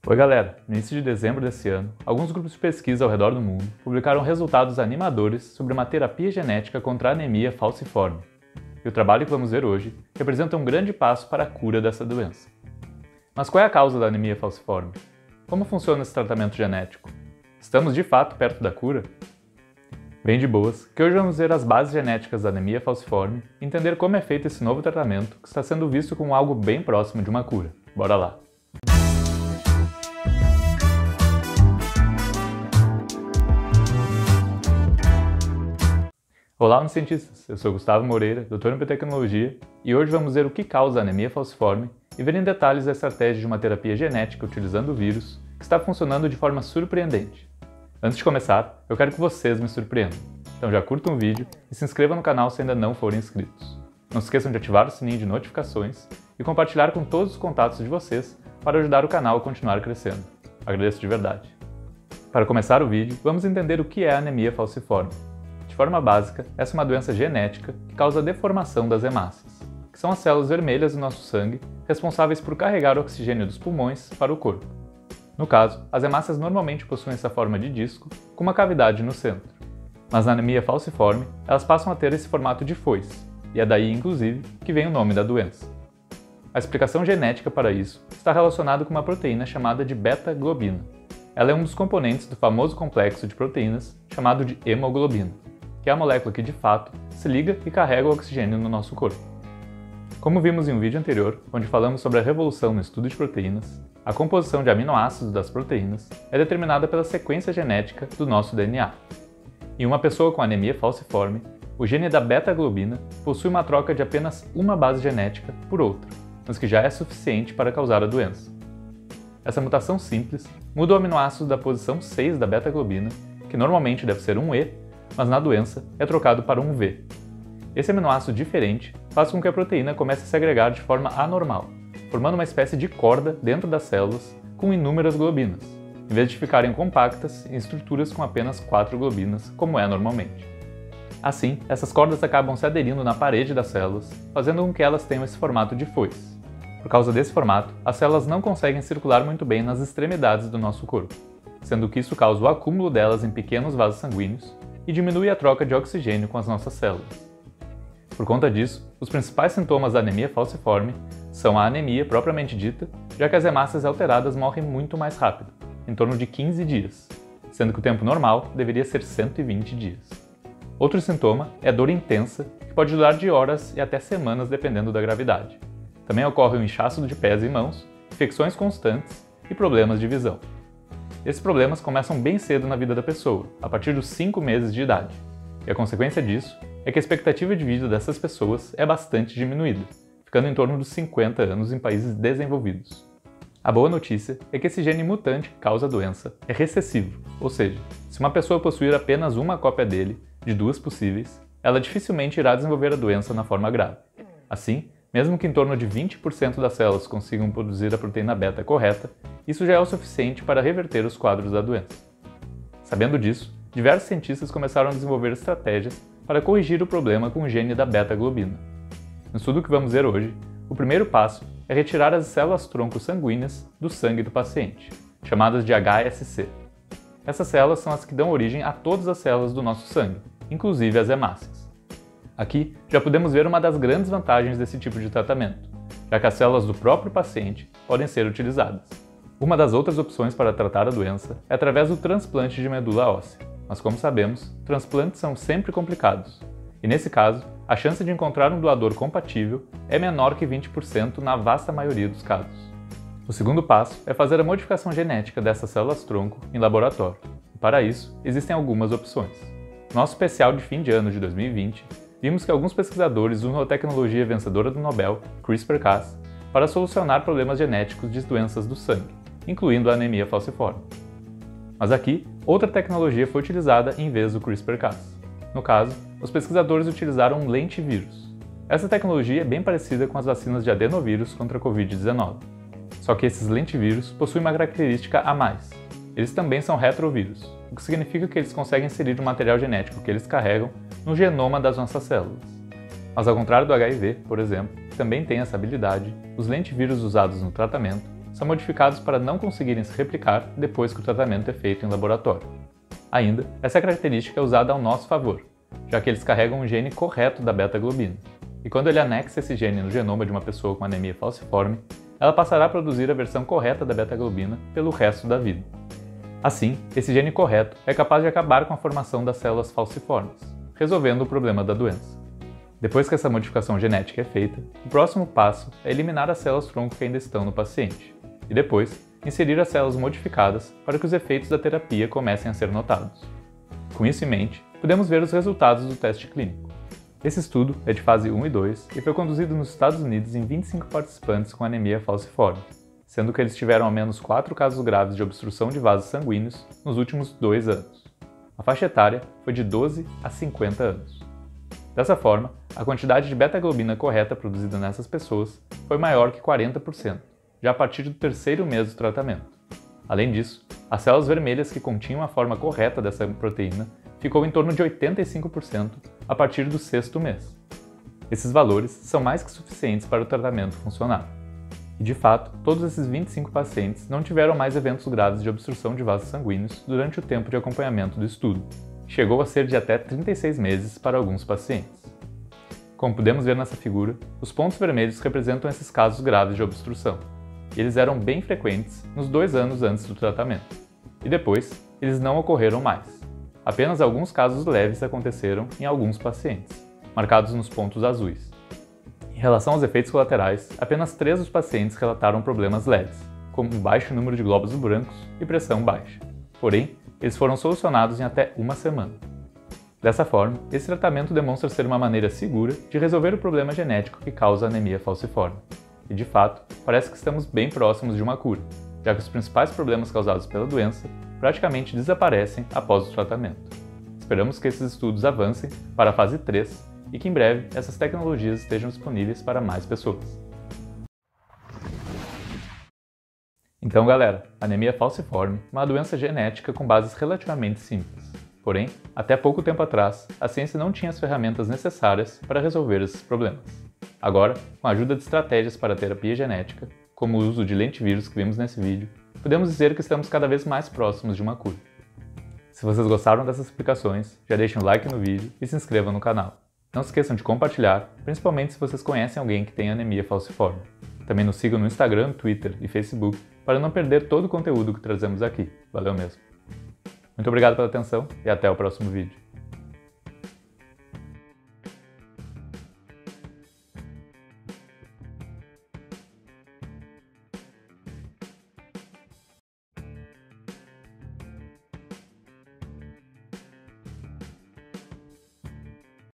Oi galera, no início de dezembro desse ano, alguns grupos de pesquisa ao redor do mundo publicaram resultados animadores sobre uma terapia genética contra a anemia falciforme. E o trabalho que vamos ver hoje representa um grande passo para a cura dessa doença. Mas qual é a causa da anemia falciforme? Como funciona esse tratamento genético? Estamos de fato perto da cura? Bem de boas, que hoje vamos ver as bases genéticas da anemia falciforme e entender como é feito esse novo tratamento que está sendo visto como algo bem próximo de uma cura. Bora lá! Olá, cientistas! Eu sou Gustavo Moreira, doutor em biotecnologia, e hoje vamos ver o que causa a anemia falciforme e ver em detalhes a estratégia de uma terapia genética utilizando o vírus que está funcionando de forma surpreendente. Antes de começar, eu quero que vocês me surpreendam. Então já curtam o vídeo e se inscrevam no canal se ainda não forem inscritos. Não se esqueçam de ativar o sininho de notificações e compartilhar com todos os contatos de vocês para ajudar o canal a continuar crescendo. Agradeço de verdade. Para começar o vídeo, vamos entender o que é a anemia falciforme. De forma básica, essa é uma doença genética que causa a deformação das hemácias, que são as células vermelhas do nosso sangue responsáveis por carregar o oxigênio dos pulmões para o corpo. No caso, as hemácias normalmente possuem essa forma de disco, com uma cavidade no centro. Mas na anemia falciforme, elas passam a ter esse formato de foice, e é daí, inclusive, que vem o nome da doença. A explicação genética para isso está relacionada com uma proteína chamada de beta-globina. Ela é um dos componentes do famoso complexo de proteínas chamado de hemoglobina, que é a molécula que, de fato, se liga e carrega o oxigênio no nosso corpo. Como vimos em um vídeo anterior, onde falamos sobre a revolução no estudo de proteínas, a composição de aminoácidos das proteínas é determinada pela sequência genética do nosso DNA. Em uma pessoa com anemia falciforme, o gene da beta-globina possui uma troca de apenas uma base genética por outra, mas que já é suficiente para causar a doença. Essa mutação simples muda o aminoácido da posição 6 da beta-globina, que normalmente deve ser um E, mas na doença é trocado para um V. Esse aminoácido diferente faz com que a proteína comece a se agregar de forma anormal, formando uma espécie de corda dentro das células com inúmeras globinas, em vez de ficarem compactas em estruturas com apenas 4 globinas, como é normalmente. Assim, essas cordas acabam se aderindo na parede das células, fazendo com que elas tenham esse formato de foice. Por causa desse formato, as células não conseguem circular muito bem nas extremidades do nosso corpo, sendo que isso causa o acúmulo delas em pequenos vasos sanguíneos e diminui a troca de oxigênio com as nossas células. Por conta disso, os principais sintomas da anemia falciforme são a anemia propriamente dita, já que as hemácias alteradas morrem muito mais rápido, em torno de 15 dias, sendo que o tempo normal deveria ser 120 dias. Outro sintoma é dor intensa, que pode durar de horas e até semanas dependendo da gravidade. Também ocorre o inchaço de pés e mãos, infecções constantes e problemas de visão. Esses problemas começam bem cedo na vida da pessoa, a partir dos 5 meses de idade, e a consequência disso é que a expectativa de vida dessas pessoas é bastante diminuída, ficando em torno dos 50 anos em países desenvolvidos. A boa notícia é que esse gene mutante que causa a doença é recessivo, ou seja, se uma pessoa possuir apenas uma cópia dele, de 2 possíveis, ela dificilmente irá desenvolver a doença na forma grave. Assim, mesmo que em torno de 20% das células consigam produzir a proteína beta correta, isso já é o suficiente para reverter os quadros da doença. Sabendo disso, diversos cientistas começaram a desenvolver estratégias para corrigir o problema com o gene da beta-globina. No estudo que vamos ver hoje, o primeiro passo é retirar as células-tronco sanguíneas do sangue do paciente, chamadas de HSC. Essas células são as que dão origem a todas as células do nosso sangue, inclusive as hemácias. Aqui já podemos ver uma das grandes vantagens desse tipo de tratamento, já que as células do próprio paciente podem ser utilizadas. Uma das outras opções para tratar a doença é através do transplante de medula óssea, mas como sabemos, transplantes são sempre complicados, e nesse caso, a chance de encontrar um doador compatível é menor que 20% na vasta maioria dos casos. O segundo passo é fazer a modificação genética dessas células-tronco em laboratório, e para isso, existem algumas opções. No nosso especial de fim de ano de 2020, vimos que alguns pesquisadores usam a tecnologia vencedora do Nobel, CRISPR-Cas, para solucionar problemas genéticos de doenças do sangue, incluindo a anemia falciforme. Mas aqui, outra tecnologia foi utilizada em vez do CRISPR-Cas. No caso, os pesquisadores utilizaram um lentivírus. Essa tecnologia é bem parecida com as vacinas de adenovírus contra a Covid-19. Só que esses lentivírus possuem uma característica a mais. Eles também são retrovírus, o que significa que eles conseguem inserir o material genético que eles carregam no genoma das nossas células. Mas ao contrário do HIV, por exemplo, que também tem essa habilidade, os lentivírus usados no tratamento são modificados para não conseguirem se replicar depois que o tratamento é feito em laboratório. Ainda, essa característica é usada ao nosso favor, já que eles carregam o gene correto da beta-globina, e quando ele anexa esse gene no genoma de uma pessoa com anemia falciforme, ela passará a produzir a versão correta da beta-globina pelo resto da vida. Assim, esse gene correto é capaz de acabar com a formação das células falciformes, resolvendo o problema da doença. Depois que essa modificação genética é feita, o próximo passo é eliminar as células-tronco que ainda estão no paciente, e depois inserir as células modificadas para que os efeitos da terapia comecem a ser notados. Com isso em mente, podemos ver os resultados do teste clínico. Esse estudo é de fase 1 e 2 e foi conduzido nos Estados Unidos em 25 participantes com anemia falciforme, sendo que eles tiveram ao menos 4 casos graves de obstrução de vasos sanguíneos nos últimos 2 anos. A faixa etária foi de 12 a 50 anos. Dessa forma, a quantidade de beta-globina correta produzida nessas pessoas foi maior que 40%, já a partir do 3º mês do tratamento. Além disso, as células vermelhas que continham a forma correta dessa proteína ficou em torno de 85% a partir do 6º mês. Esses valores são mais que suficientes para o tratamento funcionar. E de fato, todos esses 25 pacientes não tiveram mais eventos graves de obstrução de vasos sanguíneos durante o tempo de acompanhamento do estudo, que chegou a ser de até 36 meses para alguns pacientes. Como podemos ver nessa figura, os pontos vermelhos representam esses casos graves de obstrução. Eles eram bem frequentes nos 2 anos antes do tratamento, e depois eles não ocorreram mais. Apenas alguns casos leves aconteceram em alguns pacientes, marcados nos pontos azuis. Em relação aos efeitos colaterais, apenas 3 dos pacientes relataram problemas leves, como um baixo número de glóbulos brancos e pressão baixa. Porém, eles foram solucionados em até 1 semana. Dessa forma, esse tratamento demonstra ser uma maneira segura de resolver o problema genético que causa a anemia falciforme. E de fato, parece que estamos bem próximos de uma cura, já que os principais problemas causados pela doença praticamente desaparecem após o tratamento. Esperamos que esses estudos avancem para a fase 3 e que em breve essas tecnologias estejam disponíveis para mais pessoas. Então galera, a anemia falciforme é uma doença genética com bases relativamente simples. Porém, até pouco tempo atrás, a ciência não tinha as ferramentas necessárias para resolver esses problemas. Agora, com a ajuda de estratégias para a terapia genética, como o uso de lentivírus que vimos nesse vídeo, podemos dizer que estamos cada vez mais próximos de uma cura. Se vocês gostaram dessas explicações, já deixem um like no vídeo e se inscrevam no canal. Não se esqueçam de compartilhar, principalmente se vocês conhecem alguém que tem anemia falciforme. Também nos sigam no Instagram, Twitter e Facebook para não perder todo o conteúdo que trazemos aqui. Valeu mesmo! Muito obrigado pela atenção e até o próximo vídeo.